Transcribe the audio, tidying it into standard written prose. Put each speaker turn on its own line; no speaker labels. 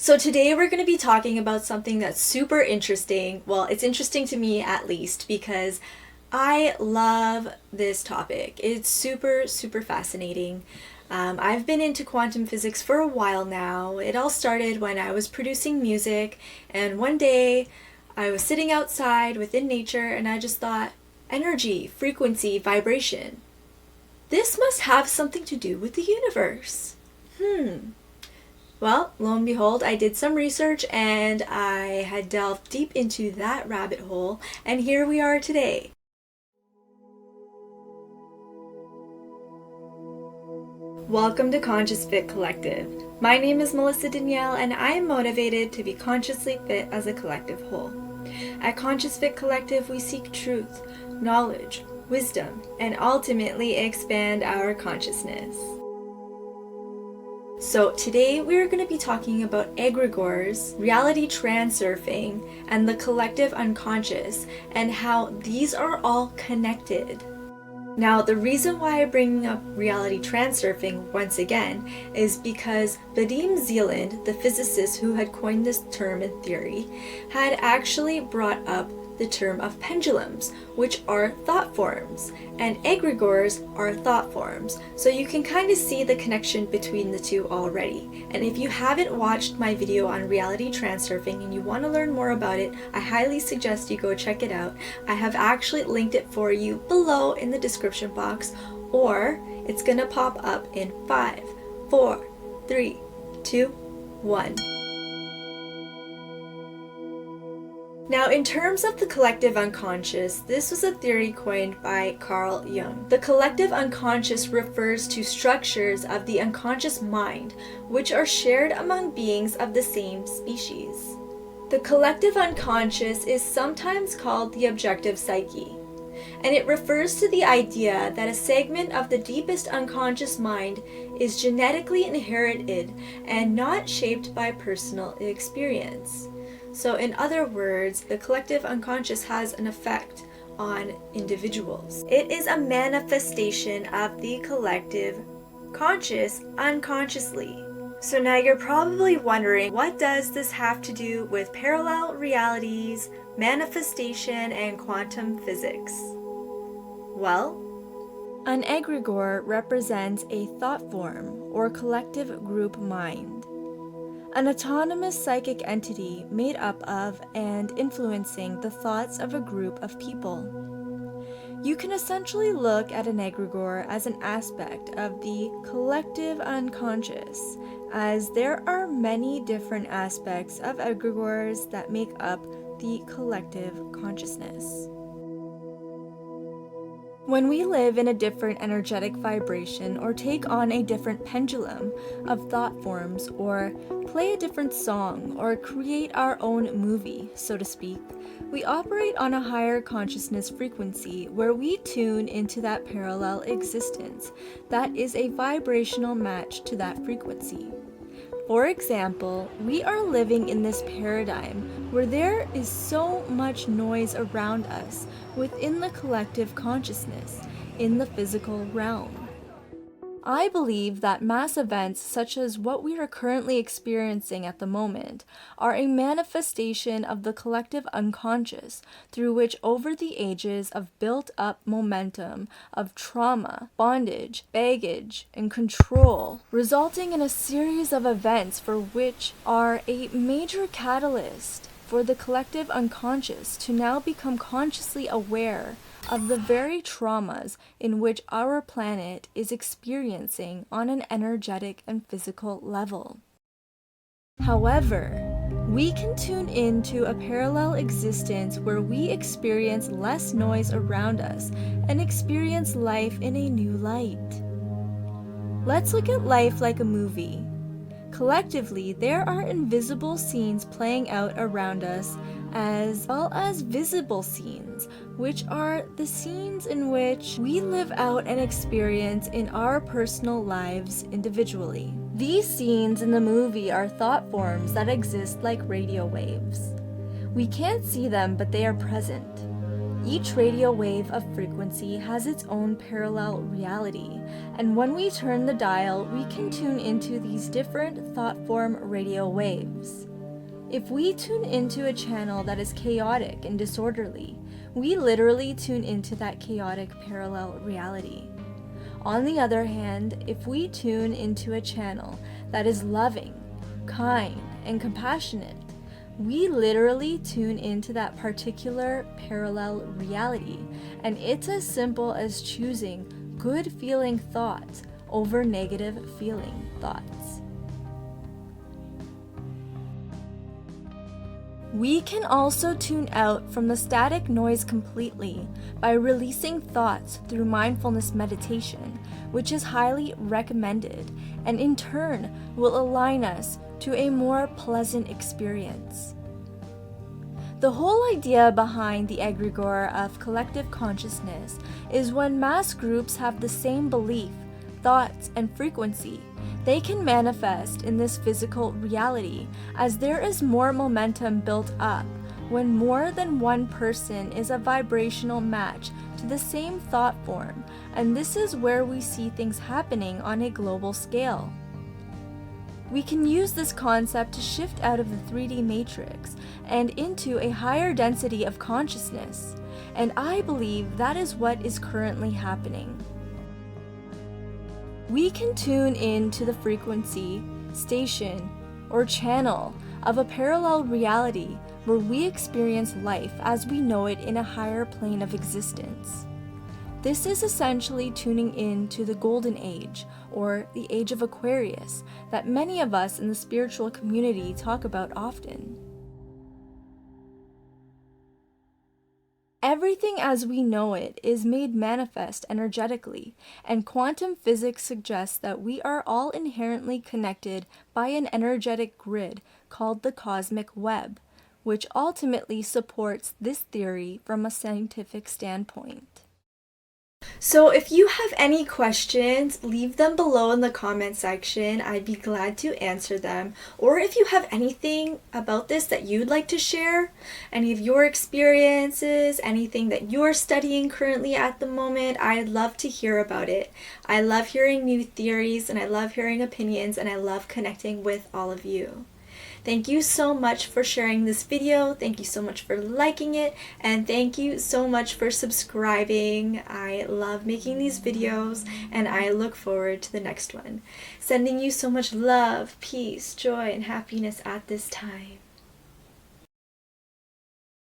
So today we're going to be talking about something that's super interesting. Well, it's interesting to me at least because I love this topic. It's super, super fascinating. I've been into quantum physics for a while now. It all started when I was producing music, and one day I was sitting outside within nature and I just thought, energy, frequency, vibration. This must have something to do with the universe. Well, lo and behold, I did some research and I had delved deep into that rabbit hole, and here we are today. Welcome to Conscious Fit Collective. My name is Melissa Danielle, and I am motivated to be consciously fit as a collective whole. At Conscious Fit Collective, we seek truth, knowledge, wisdom, and ultimately expand our consciousness. So today we are going to be talking about egregores, reality transurfing, and the collective unconscious, and how these are all connected. Now, the reason why I'm bringing up reality transurfing once again is because Vadim Zeland, the physicist who had coined this term in theory, had actually brought up the term of pendulums, which are thought forms, and egregores are thought forms. So you can kind of see the connection between the two already. And if you haven't watched my video on reality transurfing and you want to learn more about it, I highly suggest you go check it out. I have actually linked it for you below in the description box, or it's gonna pop up in 5, 4, 3, 2, 1. Now, in terms of the collective unconscious, this was a theory coined by Carl Jung. The collective unconscious refers to structures of the unconscious mind, which are shared among beings of the same species. The collective unconscious is sometimes called the objective psyche, and it refers to the idea that a segment of the deepest unconscious mind is genetically inherited and not shaped by personal experience. So in other words, the collective unconscious has an effect on individuals. It is a manifestation of the collective conscious unconsciously. So now you're probably wondering, what does this have to do with parallel realities, manifestation, and quantum physics? Well, an egregore represents a thought form or collective group mind. An autonomous psychic entity made up of and influencing the thoughts of a group of people. You can essentially look at an egregore as an aspect of the collective unconscious, as there are many different aspects of egregores that make up the collective consciousness. When we live in a different energetic vibration or take on a different pendulum of thought forms or play a different song or create our own movie, so to speak, we operate on a higher consciousness frequency where we tune into that parallel existence that is a vibrational match to that frequency. For example, we are living in this paradigm where there is so much noise around us within the collective consciousness in the physical realm. I believe that mass events such as what we are currently experiencing at the moment are a manifestation of the collective unconscious through which over the ages of built-up momentum of trauma, bondage, baggage, and control, resulting in a series of events for which are a major catalyst for the collective unconscious to now become consciously aware of the very traumas in which our planet is experiencing on an energetic and physical level. However, we can tune into a parallel existence where we experience less noise around us and experience life in a new light. Let's look at life like a movie. Collectively, there are invisible scenes playing out around us as well as visible scenes, which are the scenes in which we live out an experience in our personal lives individually. These scenes in the movie are thought forms that exist like radio waves. We can't see them, but they are present. Each radio wave of frequency has its own parallel reality, and when we turn the dial, we can tune into these different thought form radio waves. If we tune into a channel that is chaotic and disorderly, we literally tune into that chaotic parallel reality. On the other hand, if we tune into a channel that is loving, kind, and compassionate, we literally tune into that particular parallel reality, and it's as simple as choosing good feeling thoughts over negative feeling thoughts. We can also tune out from the static noise completely by releasing thoughts through mindfulness meditation, which is highly recommended, and in turn will align us to a more pleasant experience. The whole idea behind the egregore of collective consciousness is when mass groups have the same belief, thoughts, and frequency, they can manifest in this physical reality as there is more momentum built up when more than one person is a vibrational match to the same thought form, and this is where we see things happening on a global scale. We can use this concept to shift out of the 3D matrix and into a higher density of consciousness, and I believe that is what is currently happening. We can tune in to the frequency, station, or channel of a parallel reality where we experience life as we know it in a higher plane of existence. This is essentially tuning in to the golden age, or the age of Aquarius, that many of us in the spiritual community talk about often. Everything as we know it is made manifest energetically, and quantum physics suggests that we are all inherently connected by an energetic grid called the cosmic web, which ultimately supports this theory from a scientific standpoint. So if you have any questions, leave them below in the comment section. I'd be glad to answer them. Or if you have anything about this that you'd like to share, any of your experiences, anything that you're studying currently at the moment, I'd love to hear about it. I love hearing new theories, and I love hearing opinions, and I love connecting with all of you. Thank you so much for sharing this video. Thank you so much for liking it, and thank you so much for subscribing. I love making these videos, and I look forward to the next one. Sending you so much love, peace, joy, and happiness at this time.